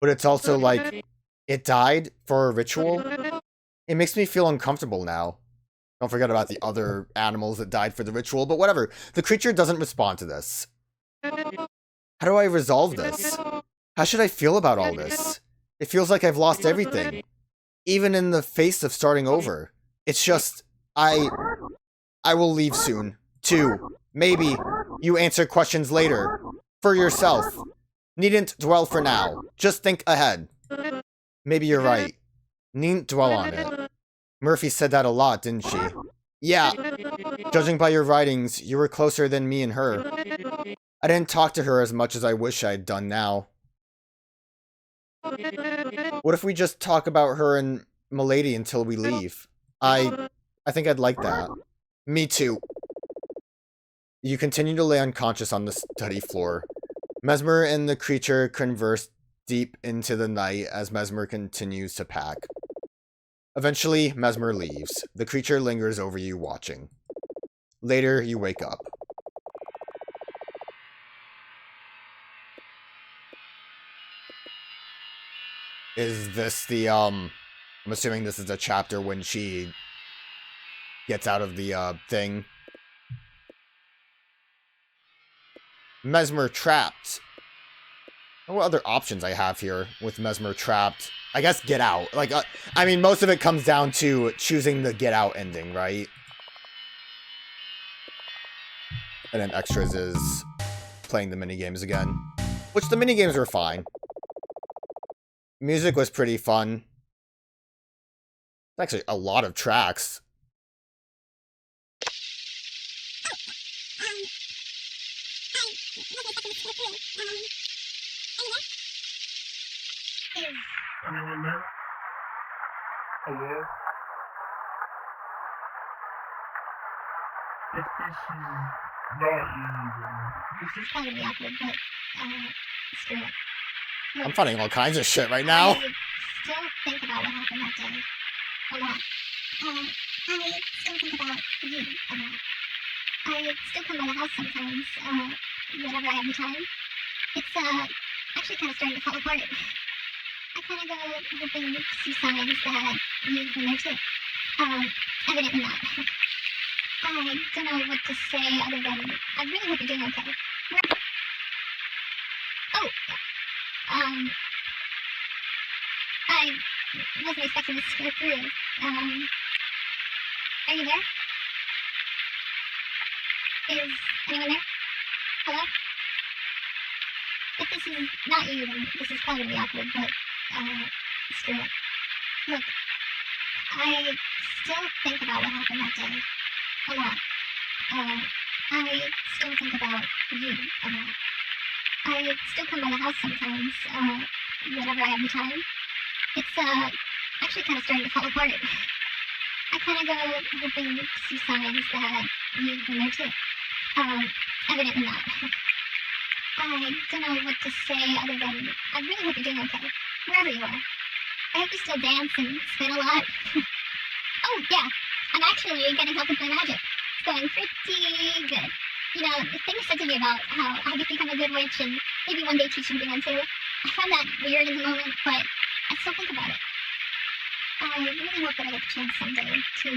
But it's also like, it died for a ritual? It makes me feel uncomfortable now. Don't forget about the other animals that died for the ritual, but whatever. The creature doesn't respond to this. How do I resolve this? How should I feel about all this? It feels like I've lost everything. Even in the face of starting over. It's just, I will leave soon. Too. Maybe. You answer questions later. For yourself. Needn't dwell for now. Just think ahead. Maybe you're right. Needn't dwell on it. Murphy said that a lot, didn't she? Yeah. Judging by your writings, you were closer than me and her. I didn't talk to her as much as I wish I had done now. What if we just talk about her and MALadie until we leave? I think I'd like that. Me too. You continue to lay unconscious on the study floor. Mesmer and the creature converse deep into the night as Mesmer continues to pack. Eventually, Mesmer leaves. The creature lingers over you, watching. Later, you wake up. Is this the, I'm assuming this is a chapter when she gets out of the, thing. Mesmer trapped. What other options I have here with Mesmer trapped? I guess get out. Like, I mean, most of it comes down to choosing the get out ending, right? And then extras is playing the minigames again. Which the minigames were fine. Music was pretty fun. Actually, a lot of tracks. Anyone there? Hello? If this is not you, then... This is probably awkward, but, screw it. Look, I'm finding all kinds of shit right now. I still think about what happened that day. A lot. I still think about you a lot. I still come by the house sometimes, whenever I have the time. It's, actually kind of starting to fall apart. I kind of go hoping to see signs that you've been there too. Evidently not. I don't know what to say other than, I really hope you're doing okay. Oh, I wasn't expecting this to go through. Are you there? Is anyone there? Hello? If this is not you, then this is probably gonna be awkward, but, screw it. Look, I still think about what happened that day. A lot. I still think about you a lot. I still come by the house sometimes, whenever I have the time. It's, actually kind of starting to fall apart. I kind of go hoping to see signs that you've been there too. evidently not. I don't know what to say other than I really hope you're doing okay, wherever you are. I hope you still dance and spin a lot. Oh, yeah, I'm actually getting help with my magic. It's going pretty good. You know, the thing you said to me about how I could become a good witch and maybe one day teach you to be one too, I found that weird in the moment, but I still think about it. I really hope that I get the chance someday to,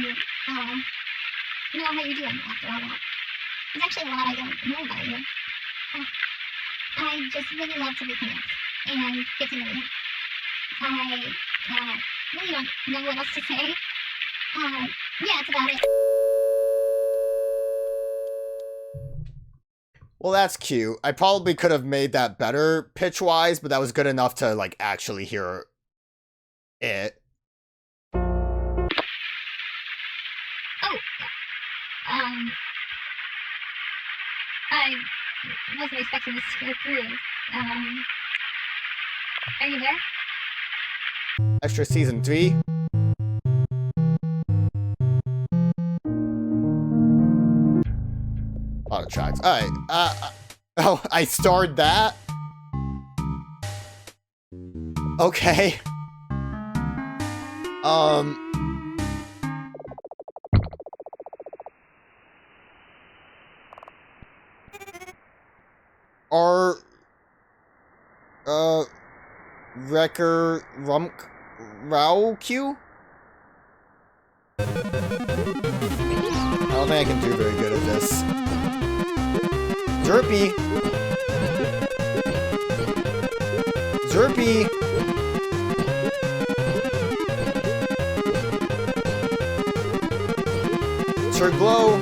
know how you're doing after all that. There's actually a lot I don't know about you. I just really love to reconnect and get to know you. I really don't know what else to say. Yeah, that's about it. Well, that's cute. I probably could have made that better pitch-wise, but that was good enough to, like, actually hear it. I wasn't expecting this to go through. Are you there? Extra season 3. Lot of tracks. Alright, oh, I starred that? Okay. Wrecker Rumk Rauq? I don't think I can do very good at this. Zerpy! Zerpy! Sir Glow!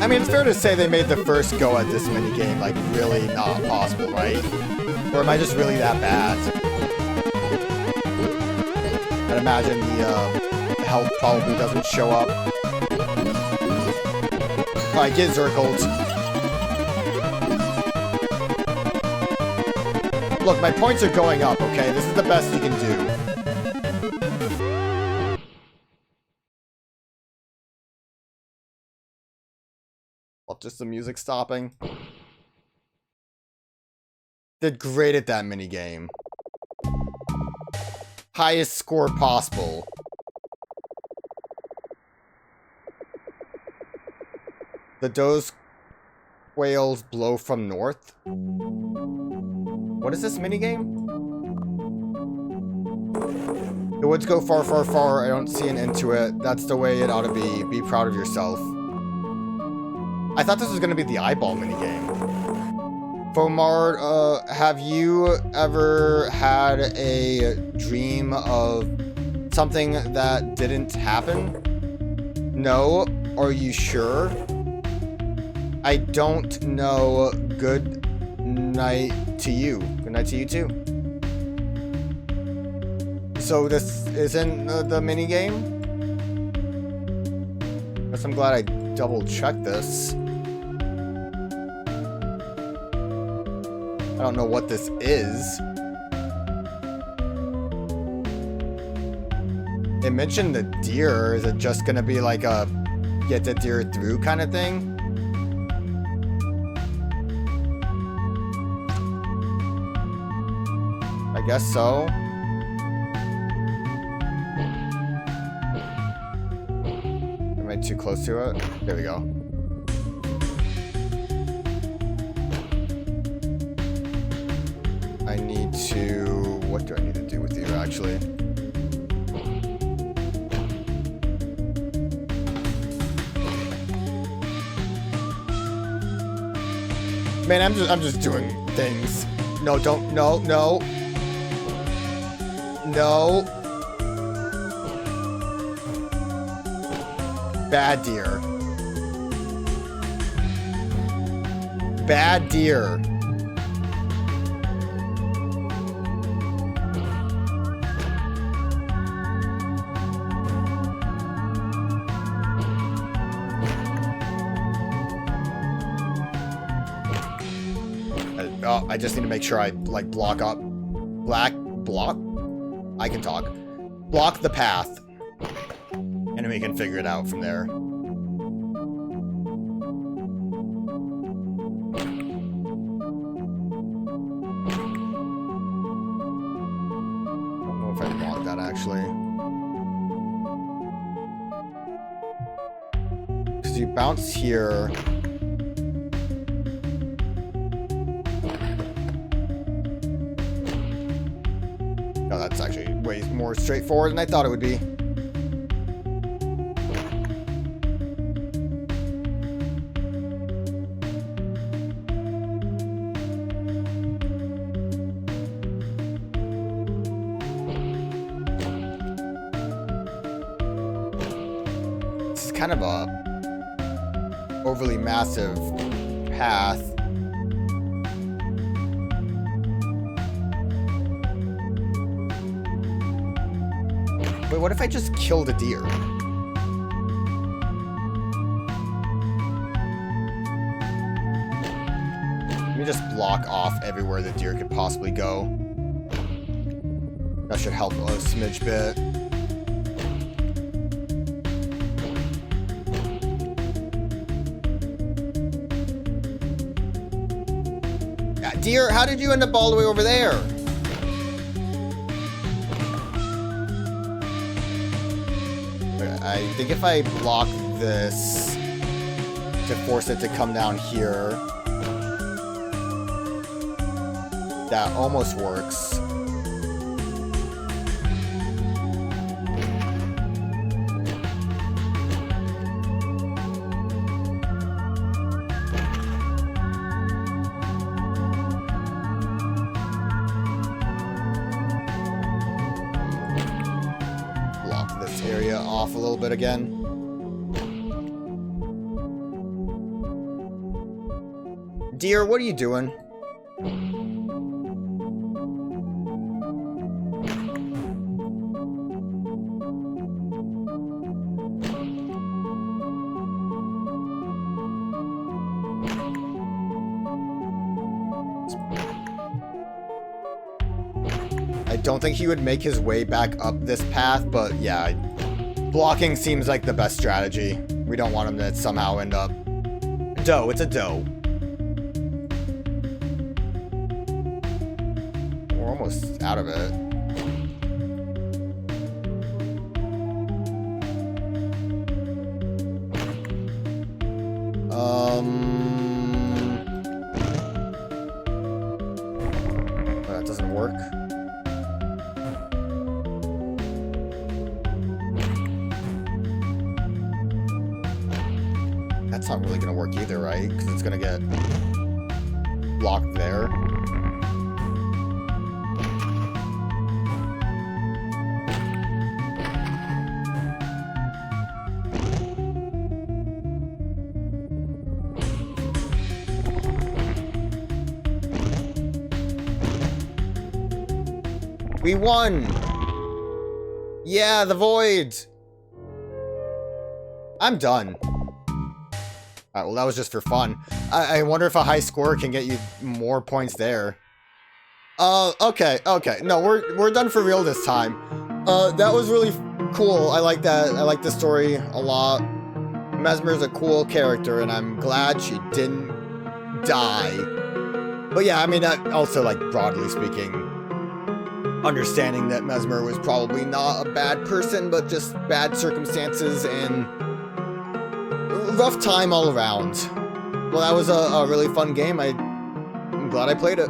I mean, it's fair to say they made the first go at this minigame, like, really not possible, right? Or am I just really that bad? I'd imagine the health probably doesn't show up. Alright, get Zircled. Look, my points are going up, okay? This is the best you can do. Just the music stopping. Did great at that minigame. Highest score possible. The does whales blow from north? What is this minigame? The woods go far, far, far. I don't see an end to it. That's the way it ought to be. Be proud of yourself. I thought this was going to be the eyeball minigame. Fomard, have you ever had a dream of something that didn't happen? No? Are you sure? I don't know. Good night to you. Good night to you too. So this isn't the minigame? Guess I'm glad I double-checked this. I don't know what this is. It mentioned the deer. Is it just gonna be like a get the deer through kind of thing? I guess so. Am I too close to it? There we go. I need to... What do I need to do with you, actually? Man, I'm just doing things. No, don't... No, no. No. Bad deer. Bad deer. Oh, I just need to make sure I, like, block up. Block? I can talk. Block the path. And then we can figure it out from there. I don't know if I want that, actually. Because you bounce here. No, that's actually way more straightforward than I thought it would be. This is kind of a overly massive path. Wait, what if I just killed a deer? Let me just block off everywhere the deer could possibly go. That should help a smidge bit. Yeah, deer, how did you end up all the way over there? I think if I block this to force it to come down here, that almost works. Block this area off a little bit again. Deer, what are you doing? I don't think he would make his way back up this path, but yeah, blocking seems like the best strategy. We don't want him to somehow end up... Doe, it's a doe. We're almost out of it. That doesn't work. That's not really gonna work either, right? Because it's gonna get blocked there. We won! Yeah, the void! I'm done. Alright, well that was just for fun. I wonder if a high score can get you more points there. Okay. No, we're done for real this time. That was really cool. I like that. I like the story a lot. Mesmer's a cool character, and I'm glad she didn't die. But yeah, I mean, also, like, broadly speaking, understanding that Mesmer was probably not a bad person, but just bad circumstances and rough time all around. Well, that was a really fun game. I'm glad I played it.